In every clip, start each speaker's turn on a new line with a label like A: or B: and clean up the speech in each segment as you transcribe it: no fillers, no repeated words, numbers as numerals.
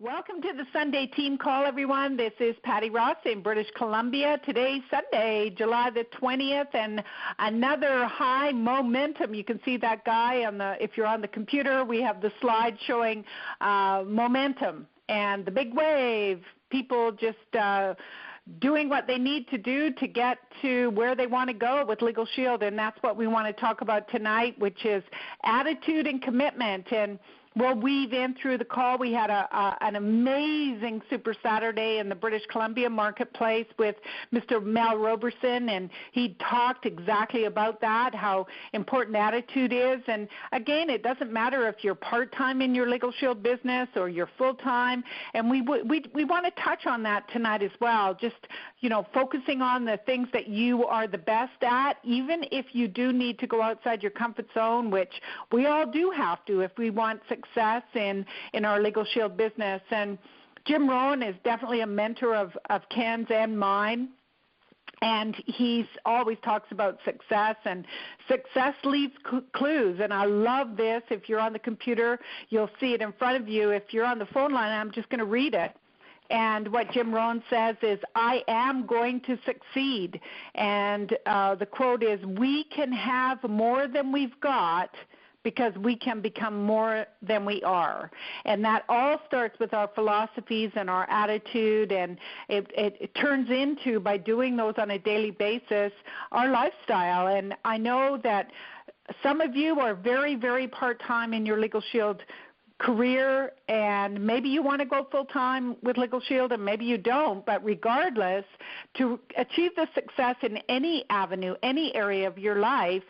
A: Welcome to the Sunday team call, everyone. This is Patti Ross in British Columbia. Today's Sunday, July the 20th, and another high momentum. You can see that guy if you're on the computer, we have the slide showing momentum and the big wave, people just doing what they need to do to get to where they want to go with Legal Shield, and that's what we want to talk about tonight, which is attitude and commitment. And we'll weave in through the call. We had an amazing Super Saturday in the British Columbia marketplace with Mr. Mel Roberson, and he talked exactly about that, how important attitude is. And again, it doesn't matter if you're part-time in your Legal Shield business or you're full-time, and we want to touch on that tonight as well, just, focusing on the things that you are the best at, even if you do need to go outside your comfort zone, which we all do have to if we want success in our Legal Shield business. And Jim Rohn is definitely a mentor of Ken's and mine. And he always talks about success, and success leaves clues. And I love this. If you're on the computer, you'll see it in front of you. If you're on the phone line, I'm just going to read it. And what Jim Rohn says is, I am going to succeed. And the quote is, we can have more than we've got because we can become more than we are. And that all starts with our philosophies and our attitude, and it turns into, by doing those on a daily basis, our lifestyle. And I know that some of you are very, very part-time in your Legal Shield career, and maybe you want to go full-time with Legal Shield and maybe you don't, but regardless, to achieve the success in any avenue, any area of your life,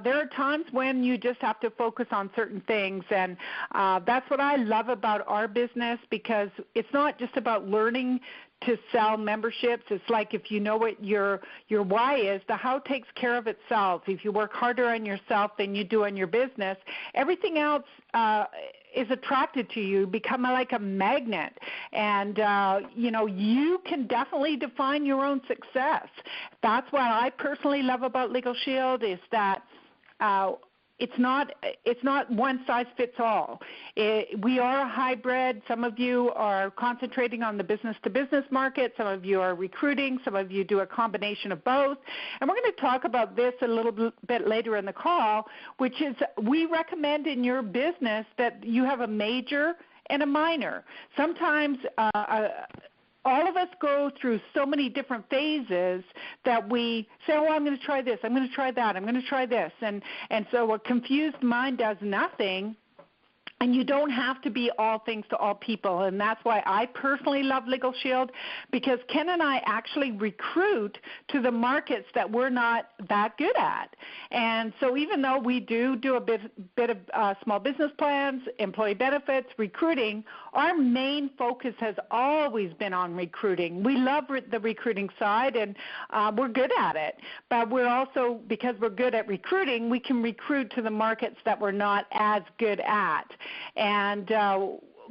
A: there are times when you just have to focus on certain things, and that's what I love about our business, because it's not just about learning to sell memberships. It's like, if you know what your why is, the how takes care of itself. If you work harder on yourself than you do on your business, everything else is attracted to you, become like a magnet. And, you can definitely define your own success. That's what I personally love about Legal Shield, is that it's not one size fits all. We are a hybrid. Some of you are concentrating on the business-to-business market. Some of you are recruiting. Some of you do a combination of both. And we're going to talk about this a little bit later in the call, which is, we recommend in your business that you have a major and a minor. Sometimes all of us go through so many different phases that we say, oh, I'm going to try this, I'm going to try that, I'm going to try this. And so a confused mind does nothing. And you don't have to be all things to all people. And that's why I personally love Legal Shield, because Ken and I actually recruit to the markets that we're not that good at. And so even though we do a bit of small business plans, employee benefits, recruiting, our main focus has always been on recruiting. We love the recruiting side, and we're good at it. But we're also, because we're good at recruiting, we can recruit to the markets that we're not as good at. And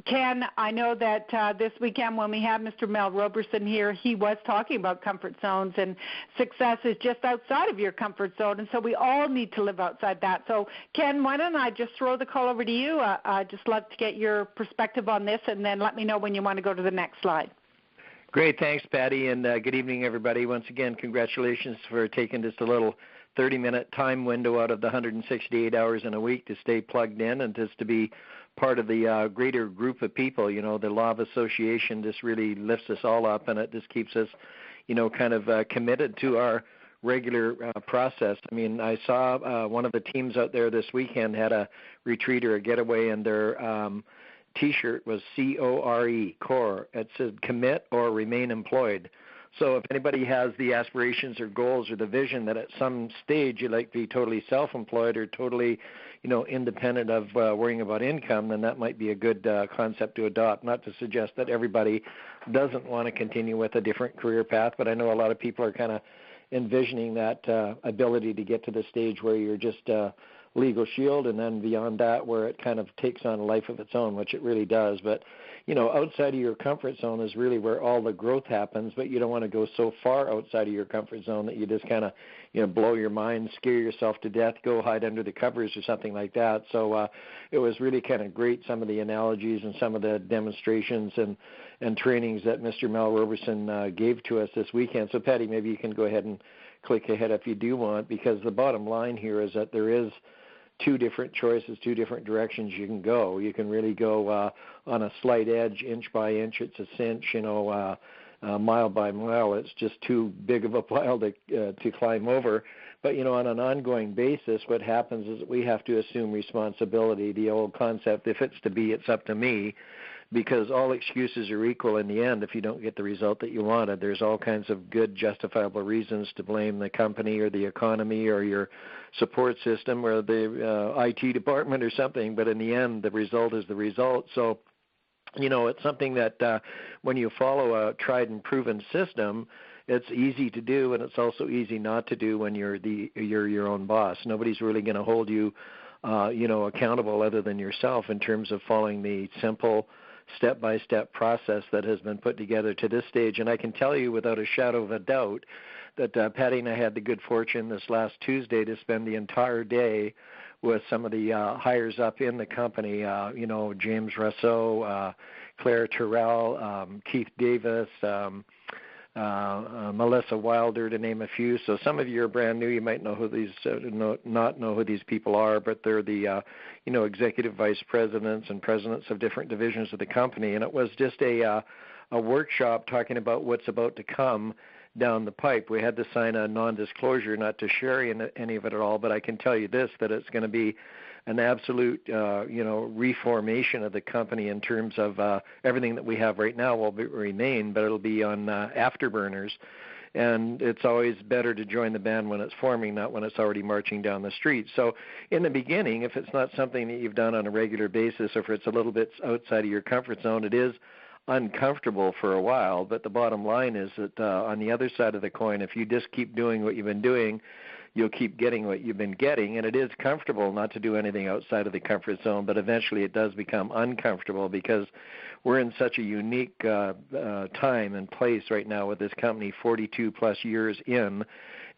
A: Ken, I know that this weekend when we had Mr. Mel Roberson here, he was talking about comfort zones, and success is just outside of your comfort zone, and so we all need to live outside that. So, Ken, why don't I just throw the call over to you? I'd just love to get your perspective on this, and then let me know when you want to go to the next slide.
B: Great. Thanks, Patty, and good evening, everybody. Once again, congratulations for taking just a little 30-minute time window out of the 168 hours in a week to stay plugged in and just to be part of the greater group of people. The law of association just really lifts us all up, and it just keeps us, kind of committed to our regular process. I mean, I saw one of the teams out there this weekend had a retreat or a getaway, and their T-shirt was CORE, CORE. It said commit or remain employed. So if anybody has the aspirations or goals or the vision that at some stage you'd like to be totally self-employed or totally, independent of worrying about income, then that might be a good concept to adopt. Not to suggest that everybody doesn't want to continue with a different career path, but I know a lot of people are kind of envisioning that ability to get to the stage where you're just legal shield, and then beyond that where it kind of takes on a life of its own, which it really does. But, outside of your comfort zone is really where all the growth happens, but you don't want to go so far outside of your comfort zone that you just kind of, blow your mind, scare yourself to death, go hide under the covers or something like that. So it was really kind of great, some of the analogies and some of the demonstrations and trainings that Mr. Mel Roberson gave to us this weekend. So, Patti, maybe you can go ahead and click ahead if you do want, because the bottom line here is that there is two different choices, two different directions you can go. You can really go on a slight edge, inch by inch. It's a cinch, mile by mile. It's just too big of a pile to climb over. But, on an ongoing basis, what happens is we have to assume responsibility. The old concept, if it's to be, it's up to me, because all excuses are equal in the end if you don't get the result that you wanted. There's all kinds of good, justifiable reasons to blame the company or the economy or your support system or the IT department or something, but in the end, the result is the result. So, it's something that when you follow a tried and proven system, it's easy to do, and it's also easy not to do when you're your own boss. Nobody's really going to hold you, accountable other than yourself in terms of following the simple step-by-step process that has been put together to this stage. And I can tell you without a shadow of a doubt that Patti and I had the good fortune this last Tuesday to spend the entire day with some of the hires up in the company, James Rousseau, Claire Terrell, Keith Davis, Melissa Wilder, to name a few. So some of you are brand new. You might know who these, not know who these people are, but they're the, executive vice presidents and presidents of different divisions of the company. And it was just a workshop talking about what's about to come down the pipe. We had to sign a non-disclosure not to share any of it at all, but I can tell you this, that it's going to be an absolute, reformation of the company in terms of everything that we have right now will remain, but it'll be on afterburners. And it's always better to join the band when it's forming, not when it's already marching down the street. So in the beginning, if it's not something that you've done on a regular basis, or if it's a little bit outside of your comfort zone, it is uncomfortable for a while. But the bottom line is that on the other side of the coin, if you just keep doing what you've been doing, you'll keep getting what you've been getting. And it is comfortable not to do anything outside of the comfort zone, but eventually it does become uncomfortable because we're in such a unique time and place right now with this company 42 plus years in.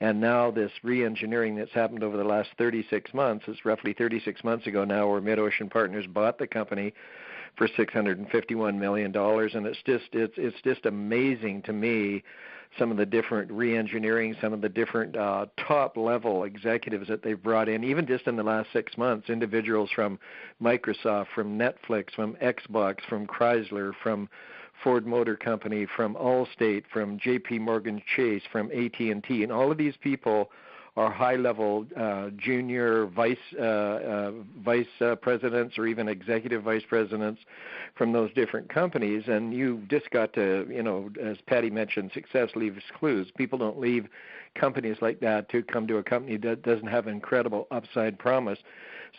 B: And now this re-engineering that's happened over the last 36 months, it's roughly 36 months ago now, where Mid-Ocean Partners bought the company for $651 million. And it's just amazing to me, some of the different re-engineering, some of the different top-level executives that they've brought in, even just in the last 6 months, individuals from Microsoft, from Netflix, from Xbox, from Chrysler, from Ford Motor Company, from Allstate, from J.P. Morgan Chase, from AT&T, and all of these people are high-level junior vice presidents or even executive vice presidents from those different companies. And you just got to, as Patti mentioned, success leaves clues. People don't leave companies like that to come to a company that doesn't have incredible upside promise.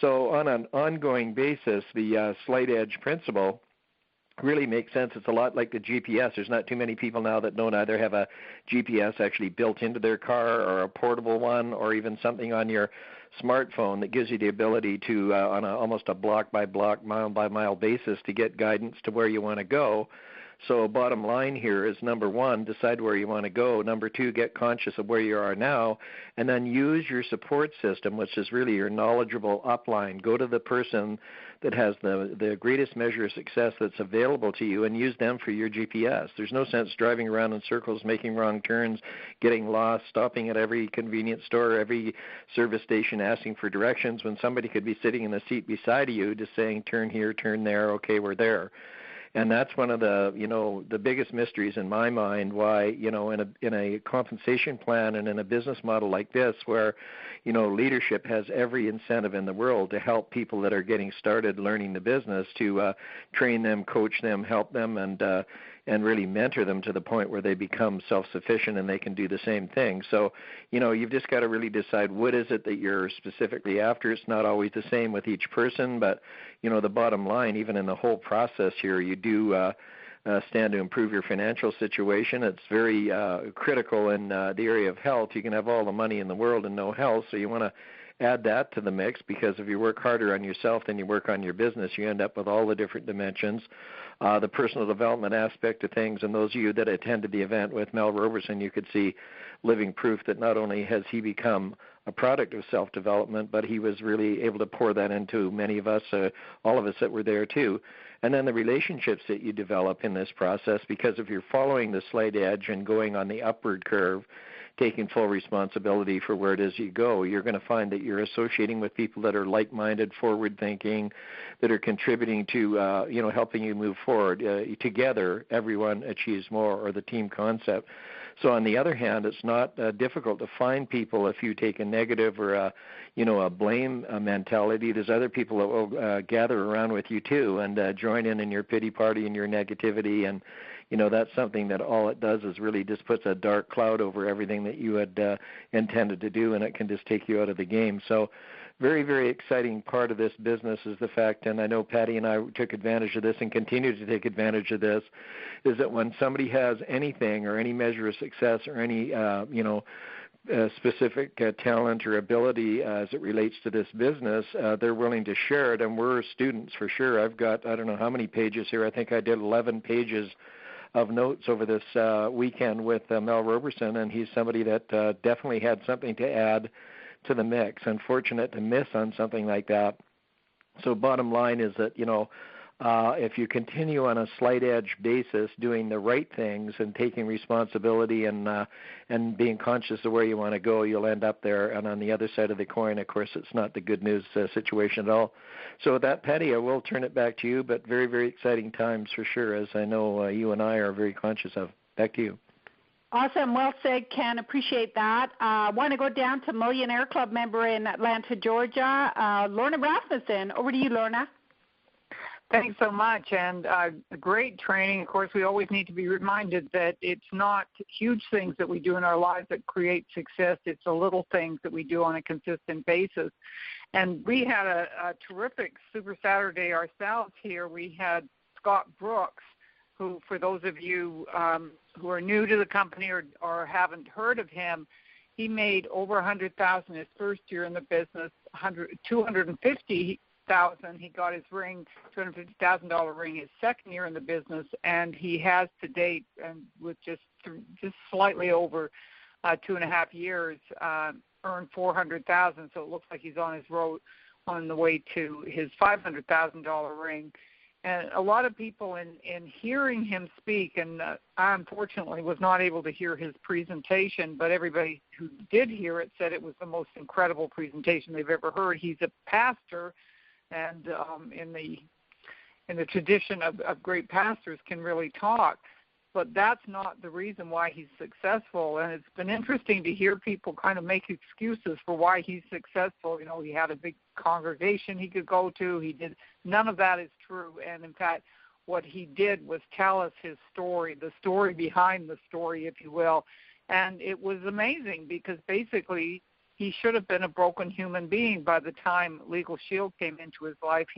B: So on an ongoing basis, the slight edge principle really makes sense. It's a lot like the GPS. There's not too many people now that don't either have a GPS actually built into their car or a portable one or even something on your smartphone that gives you the ability to, on almost a block-by-block, mile-by-mile basis, to get guidance to where you want to go. So bottom line here is, number one, decide where you want to go. Number two, get conscious of where you are now. And then use your support system, which is really your knowledgeable upline. Go to the person that has the greatest measure of success that's available to you and use them for your GPS. There's no sense driving around in circles, making wrong turns, getting lost, stopping at every convenience store, every service station asking for directions when somebody could be sitting in the seat beside of you just saying, turn here, turn there, okay, we're there. And that's one of the, the biggest mysteries in my mind, why, in a compensation plan and in a business model like this where, leadership has every incentive in the world to help people that are getting started learning the business, to train them, coach them, help them, and really mentor them to the point where they become self-sufficient and they can do the same thing. So, you've just got to really decide what is it that you're specifically after. It's not always the same with each person, but, the bottom line, even in the whole process here, you do stand to improve your financial situation. It's very critical in the area of health. You can have all the money in the world and no health, so you want to add that to the mix, because if you work harder on yourself than you work on your business, you end up with all the different dimensions. The personal development aspect of things, and those of you that attended the event with Mel Roberson, you could see living proof that not only has he become a product of self-development, but he was really able to pour that into many of us, all of us that were there too. And then the relationships that you develop in this process, because if you're following the slight edge and going on the upward curve, taking full responsibility for where it is you go, you're going to find that you're associating with people that are like-minded, forward-thinking, that are contributing to, helping you move forward. Together, everyone achieves more, or the team concept. So on the other hand, it's not difficult to find people if you take a negative or a blame mentality. There's other people that will gather around with you too and join in your pity party and your negativity. And that's something that all it does is really just puts a dark cloud over everything that you had intended to do, and it can just take you out of the game. So very, very exciting part of this business is the fact, and I know Patti and I took advantage of this and continue to take advantage of this, is that when somebody has anything or any measure of success or any, specific talent or ability as it relates to this business, they're willing to share it, and we're students for sure. I've got, I don't know how many pages here. I think I did 11 pages of notes over this weekend with Mel Roberson, and he's somebody that definitely had something to add to the mix. Unfortunate to miss on something like that. So bottom line is that, if you continue on a slight edge basis, doing the right things and taking responsibility and being conscious of where you want to go, you'll end up there. And on the other side of the coin, of course, it's not the good news situation at all. So with that, Patti, I will turn it back to you, but very, very exciting times for sure, as I know you and I are very conscious of. Back to you.
A: Awesome. Well said, Ken. Appreciate that. I want to go down to Millionaire Club member in Atlanta, Georgia, Lorna Rasmussen. Over to you, Lorna.
C: Thanks so much, and great training. Of course, we always need to be reminded that it's not huge things that we do in our lives that create success. It's the little things that we do on a consistent basis. And we had a terrific Super Saturday ourselves here. We had Scott Brooks, who, for those of you who are new to the company or haven't heard of him, he made over $100,000 his first year in the business, $250,000. He got his ring, $250,000 ring, his second year in the business, and he has to date, and with just slightly over 2.5 years, earned $400,000. So it looks like he's on his road on the way to his $500,000 ring. And a lot of people in hearing him speak, and I unfortunately was not able to hear his presentation, but everybody who did hear it said it was the most incredible presentation they've ever heard. He's a pastor, and in the tradition of great pastors can really talk, but that's not the reason why he's successful. And it's been interesting to hear people kind of make excuses for why he's successful. He had a big congregation he could go to. He did. None of that is true. And in fact, what he did was tell us his story, the story behind the story, if you will. And it was amazing, because basically he should have been a broken human being by the time Legal Shield came into his life.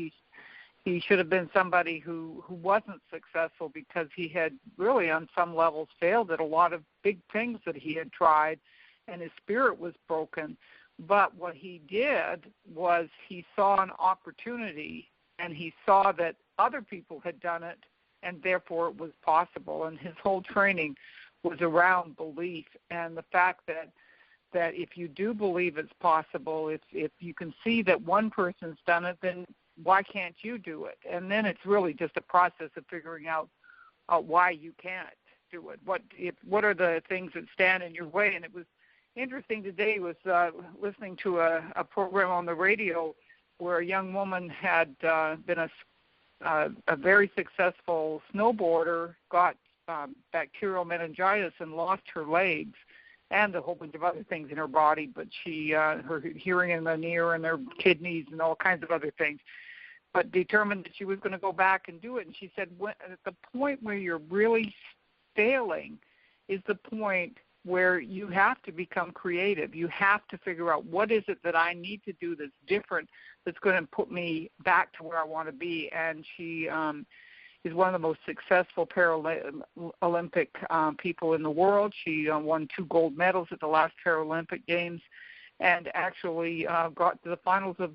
C: He should have been somebody who wasn't successful, because he had really on some levels failed at a lot of big things that he had tried, and his spirit was broken. But what he did was he saw an opportunity, and he saw that other people had done it, and therefore it was possible. And his whole training was around belief, and the fact that if you do believe it's possible, if you can see that one person's done it, then why can't you do it? And then it's really just a process of figuring out why you can't do it. What are the things that stand in your way? And it was interesting today, was listening to a program on the radio where a young woman had been a very successful snowboarder, got bacterial meningitis and lost her legs and a whole bunch of other things in her body, but her hearing in the ear and her kidneys and all kinds of other things, but determined that she was going to go back and do it. And she said, at the point where you're really failing is the point where you have to become creative. You have to figure out, what is it that I need to do that's different, that's going to put me back to where I want to be. And she is one of the most successful Paralympic people in the world. She won 2 gold medals at the last Paralympic Games. and actually got to the finals of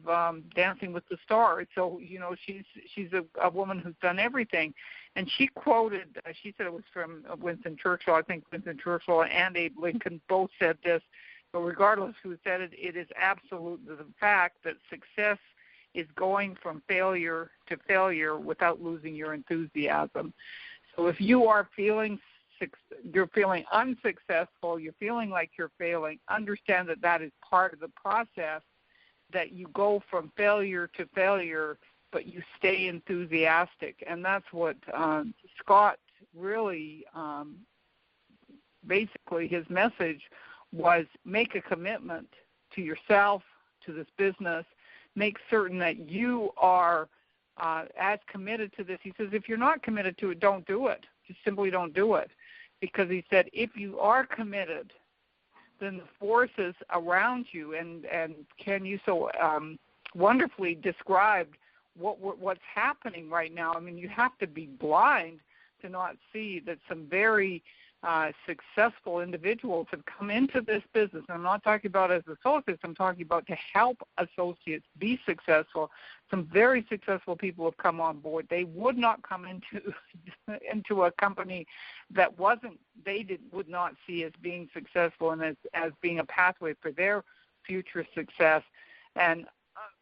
C: Dancing with the Stars. So, she's a woman who's done everything. And she quoted, she said it was from Winston Churchill. I think Winston Churchill and Abe Lincoln both said this. But regardless who said it, it is absolutely the fact that success is going from failure to failure without losing your enthusiasm. So if you are feeling unsuccessful, you're feeling like you're failing, understand that that is part of the process, that you go from failure to failure, but you stay enthusiastic. And that's what Scott really, basically his message was, make a commitment to yourself, to this business, make certain that you are as committed to this. He says, if you're not committed to it, don't do it. Just simply don't do it. Because he said, if you are committed, then the forces around you, and Ken, you so wonderfully described what's happening right now. I mean, you have to be blind to not see that some very successful individuals have come into this business. I'm not talking about as associates. I'm talking about to help associates be successful. Some very successful people have come on board. They would not come into a company that would not see as being successful and as being a pathway for their future success. And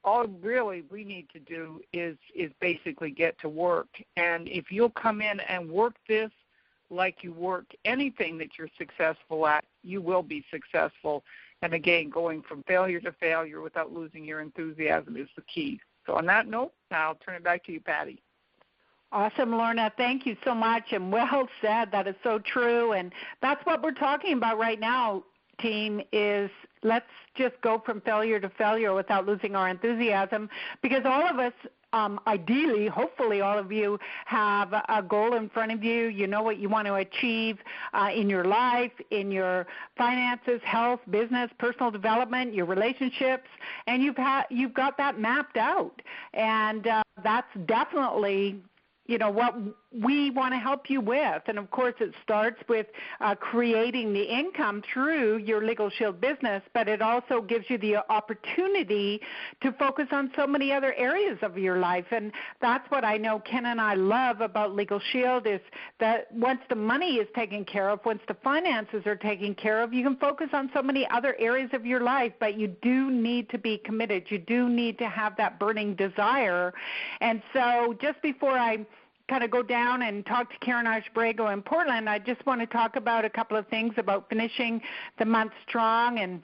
C: all really we need to do is basically get to work. And if you'll come in and work this like you work anything that you're successful at, you will be successful. And again, going from failure to failure without losing your enthusiasm is the key. So on that note, I'll turn it back to you, Patti.
A: Awesome, Lorna. Thank you so much, and well said. That is so true, and that's what we're talking about right now, team, is let's just go from failure to failure without losing our enthusiasm, because all of us, ideally, hopefully all of you have a goal in front of you. You know what you want to achieve in your life, in your finances, health, business, personal development, your relationships, and you've got that mapped out. And that's definitely what we want to help you with. And, of course, it starts with creating the income through your Legal Shield business, but it also gives you the opportunity to focus on so many other areas of your life. And that's what I know Ken and I love about Legal Shield, is that once the money is taken care of, once the finances are taken care of, you can focus on so many other areas of your life, but you do need to be committed. You do need to have that burning desire. And so just before I kind of go down and talk to Karen Archbrego in Portland, I just want to talk about a couple of things about finishing the month strong. And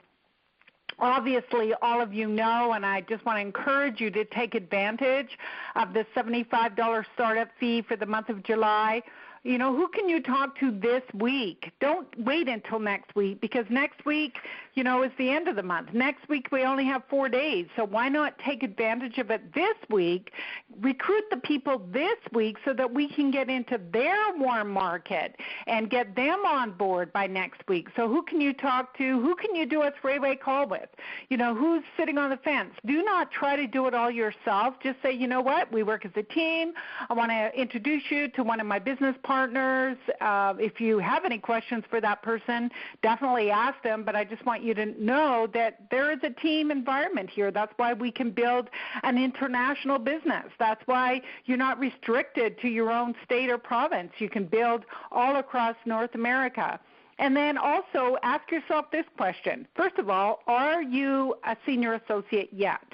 A: obviously all of you know, and I just want to encourage you to take advantage of the $75 startup fee for the month of July. Who can you talk to this week? Don't wait until next week, because next week, is the end of the month. Next week we only have 4 days, so why not take advantage of it this week, recruit the people this week so that we can get into their warm market and get them on board by next week. So who can you talk to? Who can you do a three-way call with? Who's sitting on the fence? Do not try to do it all yourself. Just say, you know what, we work as a team. I want to introduce you to one of my business partners. If you have any questions for that person, definitely ask them, but I just want you to know that there is a team environment here. That's why we can build an international business. That's why you're not restricted to your own state or province. You can build all across North America. And then also ask yourself this question. First of all, are you a senior associate yet?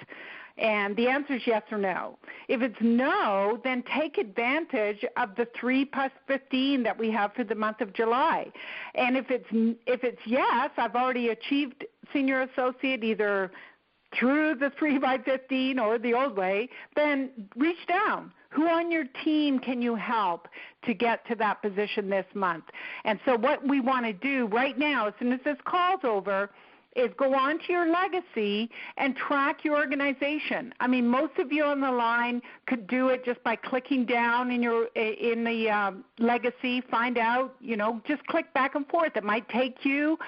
A: And the answer is yes or no. If it's no, then take advantage of the 3+15 that we have for the month of July. And if it's yes, I've already achieved senior associate either through the 3x15 or the old way, then reach down. Who on your team can you help to get to that position this month? And so what we want to do right now, as soon as this call's over, is go on to your legacy and track your organization. I mean, most of you on the line could do it just by clicking down in the legacy, find out, just click back and forth. It might take you,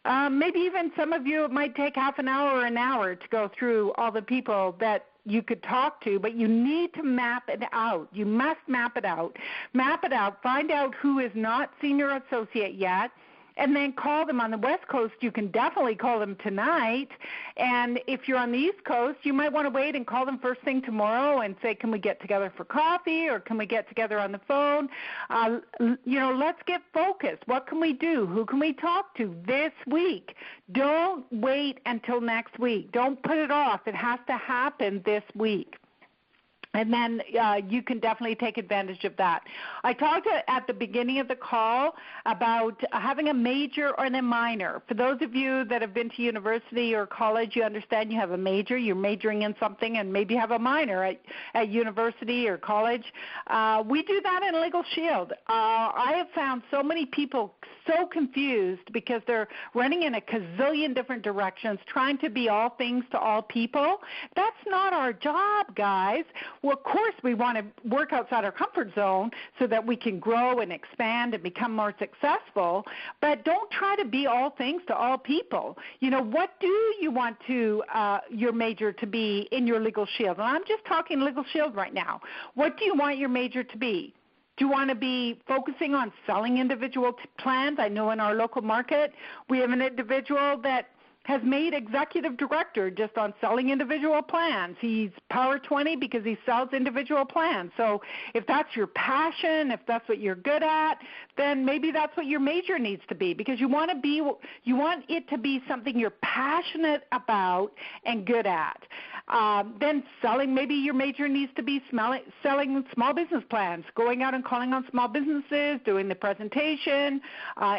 A: maybe even some of you, it might take half an hour or an hour to go through all the people that you could talk to, but you need to map it out. You must map it out. Map it out. Find out who is not senior associate yet, and then call them. On the West Coast, you can definitely call them tonight. And if you're on the East Coast, you might want to wait and call them first thing tomorrow and say, can we get together for coffee, or can we get together on the phone? Let's get focused. What can we do? Who can we talk to this week? Don't wait until next week. Don't put it off. It has to happen this week. And then you can definitely take advantage of that. I talked at the beginning of the call about having a major and a minor. For those of you that have been to university or college, you understand you have a major. You're majoring in something, and maybe have a minor at university or college. We do that in Legal Shield. I have found so many people so confused because they're running in a gazillion different directions, trying to be all things to all people. That's not our job, guys. Well, of course, we want to work outside our comfort zone so that we can grow and expand and become more successful, but don't try to be all things to all people. What do you want your major to be in your Legal Shield? And I'm just talking Legal Shield right now. What do you want your major to be? Do you want to be focusing on selling individual plans? I know in our local market we have an individual that has made executive director just on selling individual plans. He's Power 20 because he sells individual plans. So if that's your passion, if that's what you're good at, then maybe that's what your major needs to be, because you want it to be something you're passionate about and good at. Then selling, maybe your major needs to be selling small business plans, going out and calling on small businesses, doing the presentation.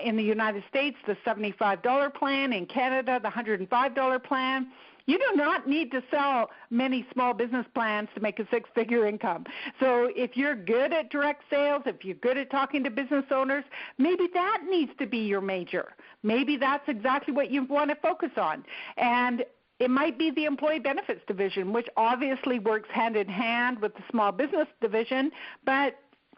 A: In the United States, the $75 plan. In Canada, the $105 plan. You do not need to sell many small business plans to make a six-figure income. So if you're good at direct sales, if you're good at talking to business owners, maybe that needs to be your major. Maybe that's exactly what you want to focus on. And it might be the employee benefits division, which obviously works hand in hand with the small business division, but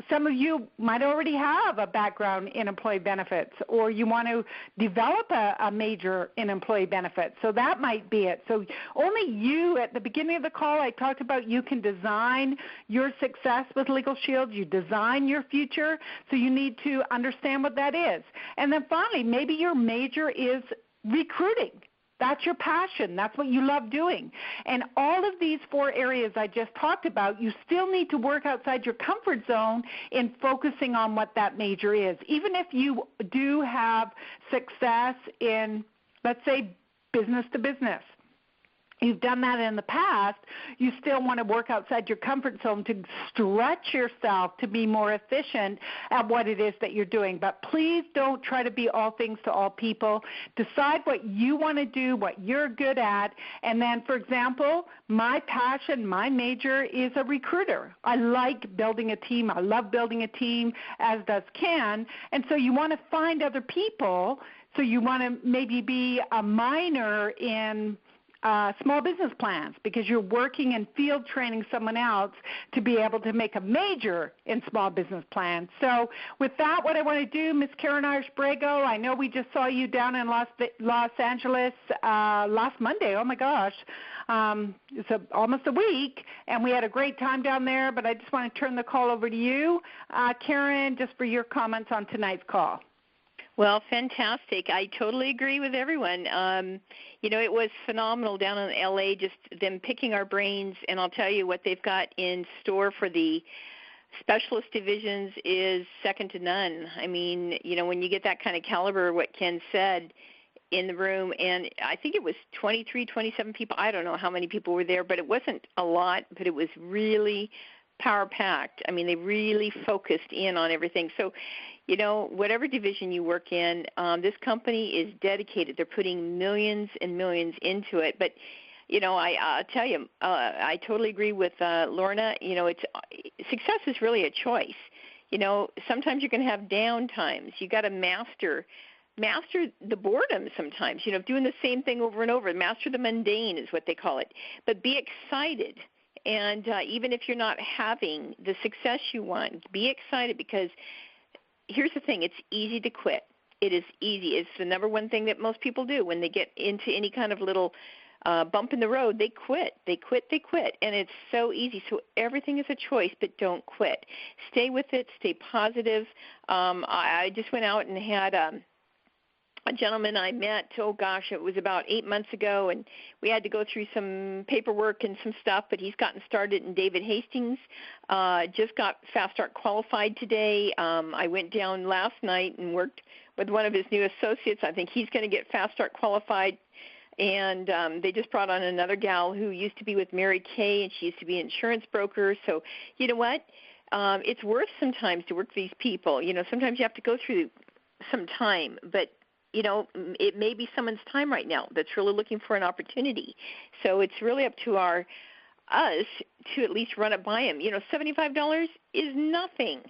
A: some of you might already have a background in employee benefits, or you want to develop a major in employee benefits. So that might be it. So only you, at the beginning of the call, I talked about you can design your success with Legal Shield. You design your future, so you need to understand what that is. And then finally, maybe your major is recruiting. That's your passion. That's what you love doing. And all of these four areas I just talked about, you still need to work outside your comfort zone in focusing on what that major is. Even if you do have success in, let's say, business to business. You've done that in the past, you still want to work outside your comfort zone to stretch yourself to be more efficient at what it is that you're doing. But please don't try to be all things to all people. Decide what you want to do, what you're good at, and then, for example, my passion, my major is a recruiter. I like building a team. I love building a team, as does Ken. And so you want to find other people, so you want to maybe be a minor in small business plans, because you're working and field training someone else to be able to make a major in small business plans. So with that, what I want to do, Ms. Karen Irish-Brago, I know we just saw you down in Los Angeles last Monday. Oh, my gosh. It's almost a week, and we had a great time down there, but I just want to turn the call over to you, Karen, just for your comments on tonight's call.
D: Well, fantastic. I totally agree with everyone. It was phenomenal down in L.A., just them picking our brains, and I'll tell you what they've got in store for the specialist divisions is second to none. I mean, when you get that kind of caliber, what Ken said in the room, and I think it was 23, 27 people. I don't know how many people were there, but it wasn't a lot, but it was really power-packed. I mean, they really focused in on everything. So, whatever division you work in, this company is dedicated. They're putting millions and millions into it. But, I'll tell you, I totally agree with Lorna. Success is really a choice. Sometimes you're going to have down times. You got to master the boredom sometimes, doing the same thing over and over. Master the mundane is what they call it. But be excited. And even if you're not having the success you want, be excited, because here's the thing, it's easy to quit. It is easy. It's the number one thing that most people do when they get into any kind of little bump in the road. They quit. And it's so easy. So everything is a choice, but don't quit. Stay with it. Stay positive. I just went out and had a gentleman I met, it was about 8 months ago, and we had to go through some paperwork and some stuff, but he's gotten started in David Hastings, just got Fast Start qualified today. I went down last night and worked with one of his new associates. I think he's going to get Fast Start qualified, and they just brought on another gal who used to be with Mary Kay, and she used to be an insurance broker. So you know what? It's worth sometimes to work with these people. Sometimes you have to go through some time, but it may be someone's time right now that's really looking for an opportunity. So it's really up to us to at least run it by him. $75 is nothing.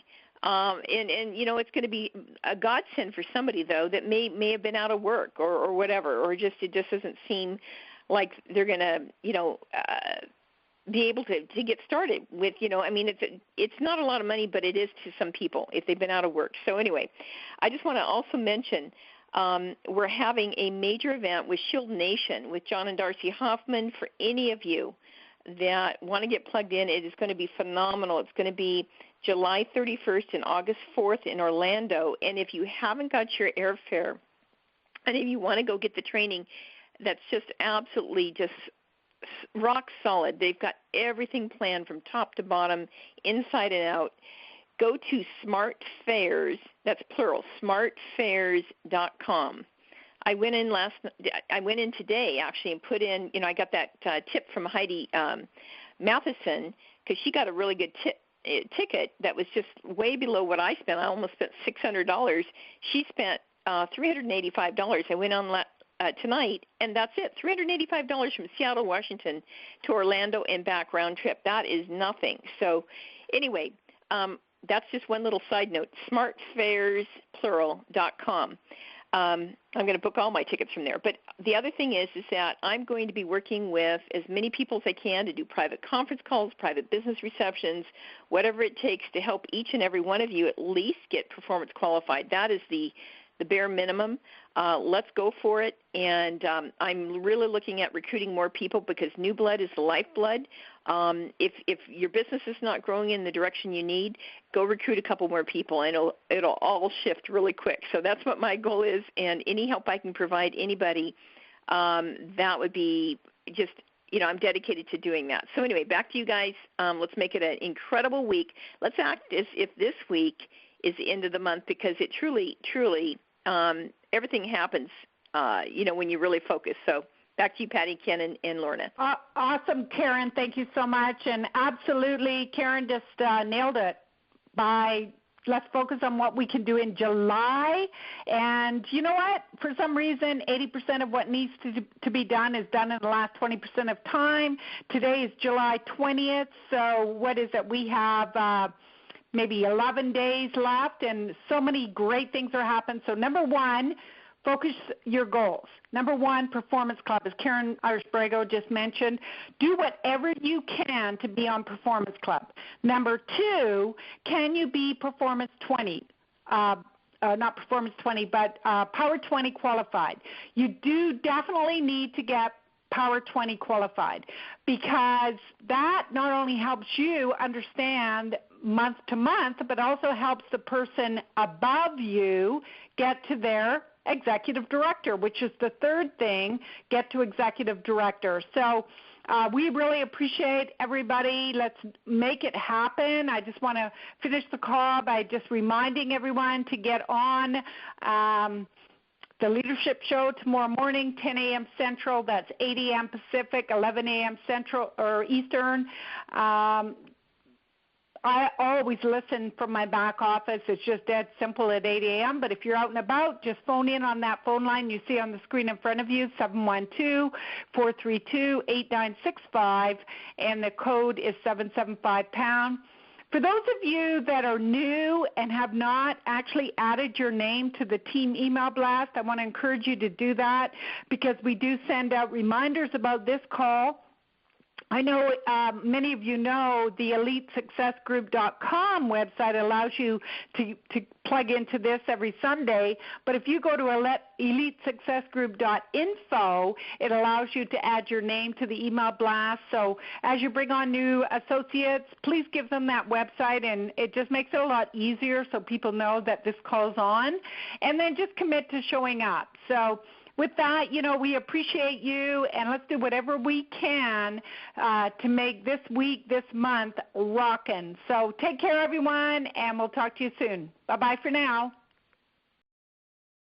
D: And it's going to be a godsend for somebody, though, that may have been out of work or whatever, or it just doesn't seem like they're going to, be able to get started with, it's not a lot of money, but it is to some people if they've been out of work. So anyway, I just want to also mention we're having a major event with Shield Nation with John and Darcy Hoffman. For any of you that want to get plugged in, it is going to be phenomenal. It's going to be July 31st and August 4th in Orlando. And if you haven't got your airfare, and if you want to go get the training, that's just absolutely just rock solid. They've got everything planned from top to bottom, inside and out. Go to Smart Fares, that's plural, smartfares.com. I went in today actually and put in, I got that tip from Heidi Matheson, because she got a really good ticket that was just way below what I spent. I almost spent $600. She spent $385. I went on tonight, and that's it. $385 from Seattle, Washington to Orlando and back round trip. That is nothing. So anyway, that's just one little side note, smartfares.com. I'm going to book all my tickets from there. But the other thing is that I'm going to be working with as many people as I can to do private conference calls, private business receptions, whatever it takes to help each and every one of you at least get performance qualified. That is the bare minimum. Let's go for it. And I'm really looking at recruiting more people because new blood is the lifeblood. If your business is not growing in the direction you need, go recruit a couple more people, and it'll all shift really quick. So that's what my goal is, and any help I can provide anybody, that would be just, I'm dedicated to doing that. So anyway, back to you guys. Let's make it an incredible week. Let's act as if this week is the end of the month, because it truly, everything happens, when you really focus. So back to you, Patti, Ken, and Lorna.
A: Awesome, Karen. Thank you so much. And absolutely, Karen just nailed it by let's focus on what we can do in July. And you know what? For some reason, 80% of what needs to be done is done in the last 20% of time. Today is July 20th. So what is it? We have maybe 11 days left, and so many great things are happening. So number one, focus your goals. Number one, Performance Club, as Karen Irish-Brago just mentioned. Do whatever you can to be on Performance Club. Number two, can you be Performance 20? Not Performance 20, but Power 20 qualified. You do definitely need to get Power 20 qualified, because that not only helps you understand month to month, but also helps the person above you get to their executive director, which is the third thing, get to executive director. So we really appreciate everybody. Let's make it happen. I just want to finish the call by just reminding everyone to get on the Leadership Show tomorrow morning, 10 a.m. Central. That's 8 a.m. Pacific, 11 a.m. Central or Eastern. I always listen from my back office. It's just dead simple at 8 a.m. But if you're out and about, just phone in on that phone line you see on the screen in front of you, 712-432-8965, and the code is 775#. For those of you that are new and have not actually added your name to the team email blast, I want to encourage you to do that, because we do send out reminders about this call I know many of you know the EliteSuccessGroup.com website allows you to plug into this every Sunday, but if you go to EliteSuccessGroup.info, it allows you to add your name to the email blast. So as you bring on new associates, please give them that website, and it just makes it a lot easier so people know that this calls on, and then just commit to showing up. So with that, we appreciate you, and let's do whatever we can to make this week, this month, rockin'. So take care, everyone, and we'll talk to you soon. Bye-bye for now.